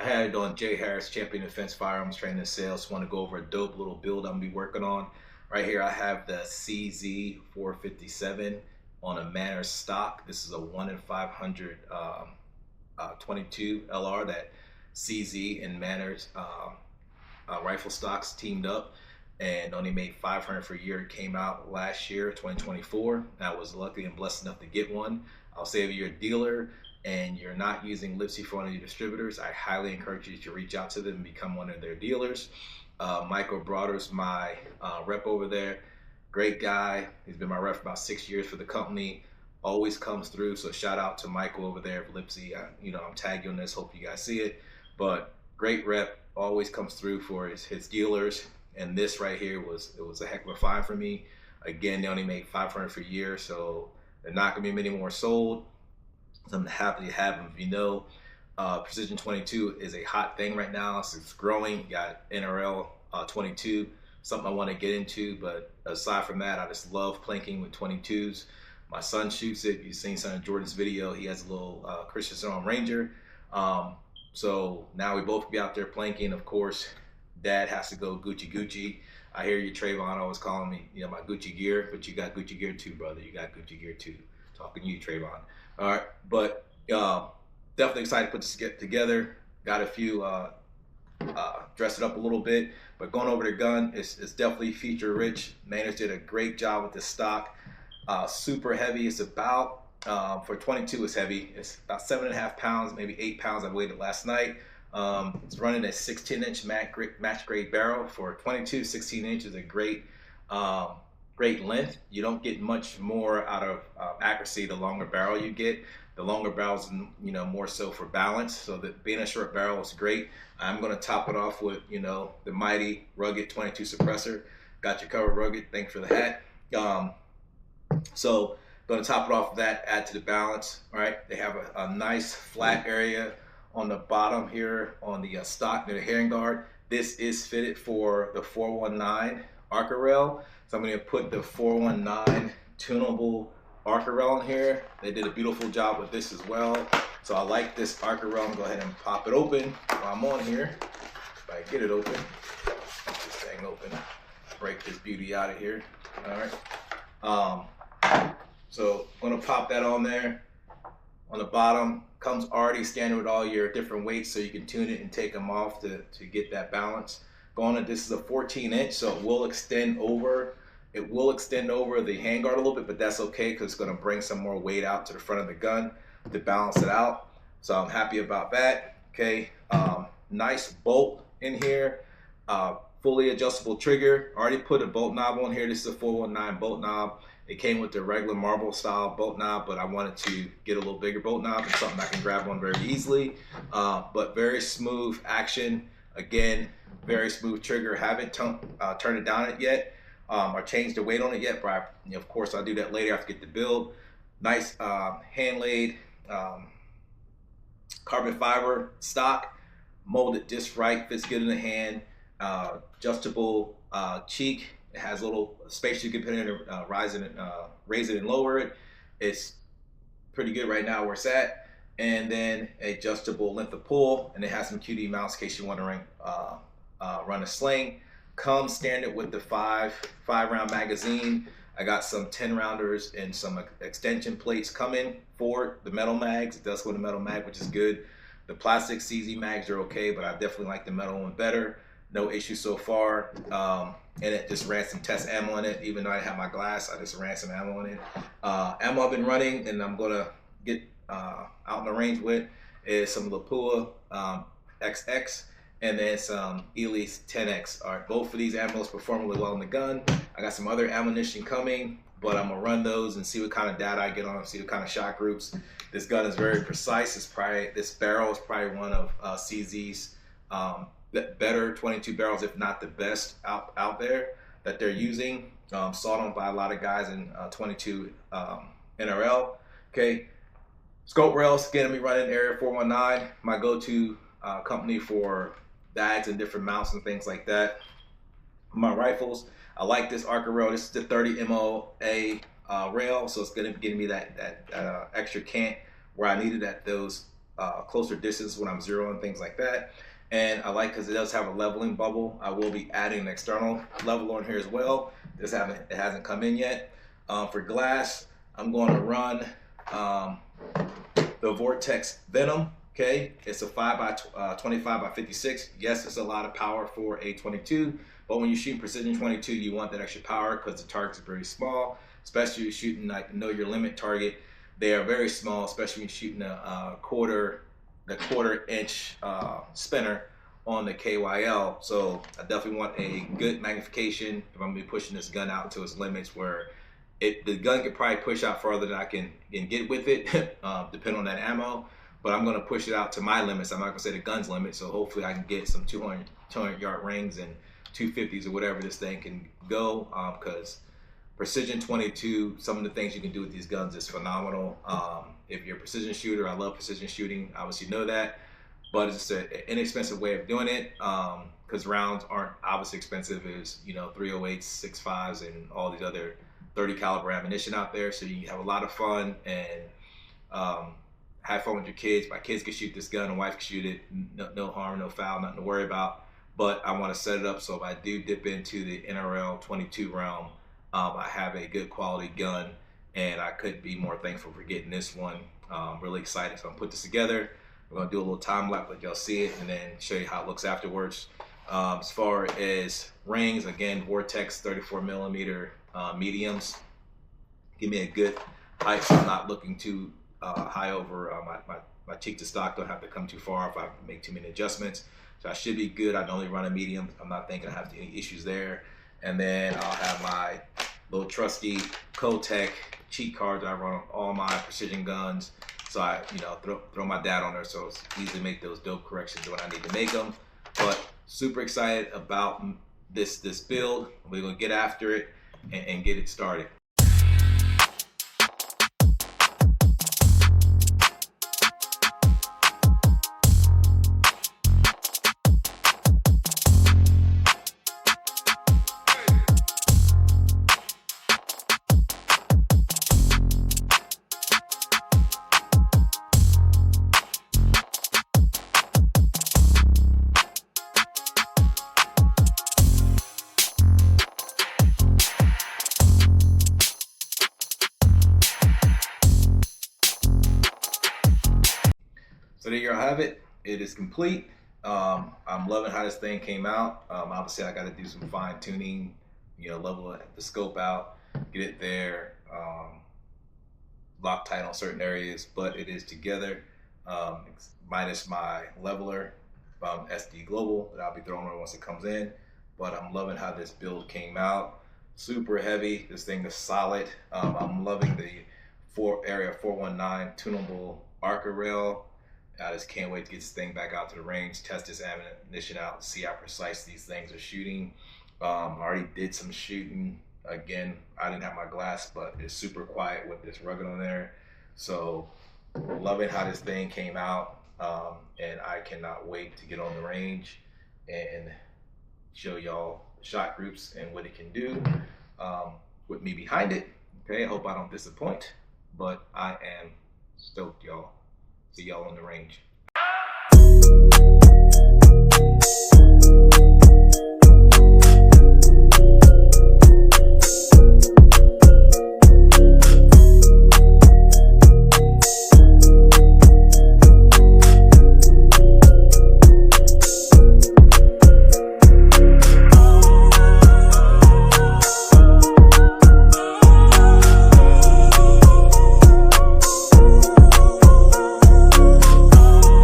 had it on Jay Harris, Champion Defense Firearms Training and Sales. Want to go over a dope little build I'm gonna be working on. Right here, I have the CZ457 on a Manners stock. This is a 1 in 500 22 LR that CZ and Manners rifle stocks teamed up and only made 500 for a year. It came out last year, 2024. I was lucky and blessed enough to get one. I'll say if you're a dealer and you're not using Lipsy for one of your distributors, I highly encourage you to reach out to them and become one of their dealers. Michael Broder's my rep over there. Great guy. He's been my rep for about 6 years for the company. Always comes through. So shout out to Michael over there of Lipsy. I'm tagging on this. Hope you guys see it. But great rep. Always comes through for his dealers. And this right here was a heck of a find for me. Again, they only made 500 for a year, so they're not gonna be many more sold. So I'm happy to have them. If you know, Precision 22 is a hot thing right now. So it's growing. You got NRL 22, something I want to get into. But aside from that, I just love planking with 22s. My son shoots it. You've seen some of Jordan's video. He has a little Christian Arm Ranger. So now we both be out there planking. Of course, Dad has to go Gucci. I hear you, Trayvon, always calling me, my Gucci gear, but you got Gucci gear too, brother. You got Gucci gear too. Talking to you, Trayvon. All right, but definitely excited to put this together. Got a few, dress it up a little bit, but going over the gun, it's definitely feature rich. Manners did a great job with this stock. Super heavy. It's about, for 22, it's heavy. It's about 7.5 pounds, maybe 8 pounds. I weighed it last night. It's running a 16-inch match grade barrel. For 22, 16 inches is a great length. You don't get much more out of accuracy the longer barrel you get. The longer barrels, more so for balance. So that being a short barrel is great. I'm going to top it off with, the mighty rugged 22 suppressor. Got your cover, rugged. Thanks for the hat. So going to top it off with that, add to the balance. All right. They have a nice flat area on the bottom here on the stock near the herring guard. This is fitted for the 419 Arca rail. So I'm going to put the 419 tunable Arca rail in here. They did a beautiful job with this as well. So I like this Arca rail. I'm going to go ahead and pop it open while I'm on here. If I get it open, get this thing open, break this beauty out of here. All right. So I'm going to pop that on there. On the bottom, comes already standard with all your different weights, so you can tune it and take them off to get that balance going on. This is a 14-inch, so it will extend over. It will extend over the handguard a little bit, but that's okay because it's going to bring some more weight out to the front of the gun to balance it out. So I'm happy about that. Okay, nice bolt in here, fully adjustable trigger. Already put a bolt knob on here. This is a 419 bolt knob. It came with the regular marble style bolt knob, but I wanted to get a little bigger bolt knob and something I can grab on very easily. But very smooth action. Again, very smooth trigger. Haven't turned it down yet or changed the weight on it yet, but of course I'll do that later after I get the build. Nice hand laid carbon fiber stock, molded just right, fits good in the hand. Adjustable cheek. It has a little space you can put in to raise it and lower it. It's pretty good right now where it's at. And then adjustable length of pull, and it has some QD mounts in case you want to run a sling. Comes standard with the five round magazine. I got some 10 rounders and some extension plates coming for the metal mags. It does go to metal mag, which is good. The plastic CZ mags are okay, but I definitely like the metal one better. No issue so far. And it just ran some test ammo in it. Even though I have my glass, I just ran some ammo in it. Ammo I've been running and I'm gonna get out in the range with is some Lapua XX and then some Elise 10X. All right, both of these ammos perform really well in the gun. I got some other ammunition coming, but I'm gonna run those and see what kind of data I get on them, see what kind of shot groups. This gun is very precise. This barrel is probably one of CZ's better 22 barrels, if not the best out there that they're using. Sought on by a lot of guys in 22 NRL. Okay, scope rails, again, me running Area 419, my go-to company for dags and different mounts and things like that. My rifles, I like this Arca rail. This is the 30 MOA rail, so it's going to be giving me that extra cant where I needed at those closer distance when I'm zeroing, things like that. And I like because it does have a leveling bubble. I will be adding an external level on here as well. It hasn't come in yet. For glass, I'm going to run the Vortex Venom. Okay, it's a 5x25 by 56. Yes, it's a lot of power for a 22, but when you shoot precision 22, you want that extra power because the targets are very small, especially you're shooting like know your limit target. They are very small, especially when you're shooting a quarter inch spinner on the KYL. So I definitely want a good magnification if I'm gonna be pushing this gun out to its limits, where the gun could probably push out farther than I can get with it, depending on that ammo. But I'm gonna push it out to my limits. I'm not gonna say the gun's limit. So hopefully I can get some 200 yard rings and 250s or whatever this thing can go. Because precision 22, some of the things you can do with these guns is phenomenal. If you're a precision shooter, I love precision shooting. Obviously you know that, but it's just an inexpensive way of doing it. Because rounds aren't obviously expensive as 308s, 6.5s, and all these other 30 caliber ammunition out there. So you have a lot of fun and have fun with your kids. My kids can shoot this gun, and wife can shoot it. No harm, no foul, nothing to worry about. But I want to set it up so if I do dip into the NRL 22 realm, I have a good quality gun, and I couldn't be more thankful for getting this one. Really excited. So I'm put this together. We're gonna do a little time lapse, let y'all see it, and then show you how it looks afterwards. As far as rings, again, Vortex 34 millimeter mediums. Give me a good height, so I'm not looking too high over my cheek to stock. Don't have to come too far if I make too many adjustments. So I should be good. I only run a medium. I'm not thinking I have any issues there. And then I'll have my little trusty Kotek cheat cards I run on all my precision guns. So I, throw my dad on there, so it's easy to make those dope corrections when I need to make them. But super excited about this build. We're gonna get after it and get it started. So there you have it. It is complete. I'm loving how this thing came out. Obviously, I got to do some fine tuning, level the scope out, get it there, Loctite on certain areas, but it is together, minus my leveler from SD Global that I'll be throwing on once it comes in. But I'm loving how this build came out. Super heavy. This thing is solid. I'm loving the area 419 tunable Arca rail. I just can't wait to get this thing back out to the range, test this ammunition out, see how precise these things are shooting. I already did some shooting. Again, I didn't have my glass, but it's super quiet with this rugged on there. So loving how this thing came out, and I cannot wait to get on the range and show y'all shot groups and what it can do with me behind it. Okay, I hope I don't disappoint, but I am stoked, y'all. See y'all on the range.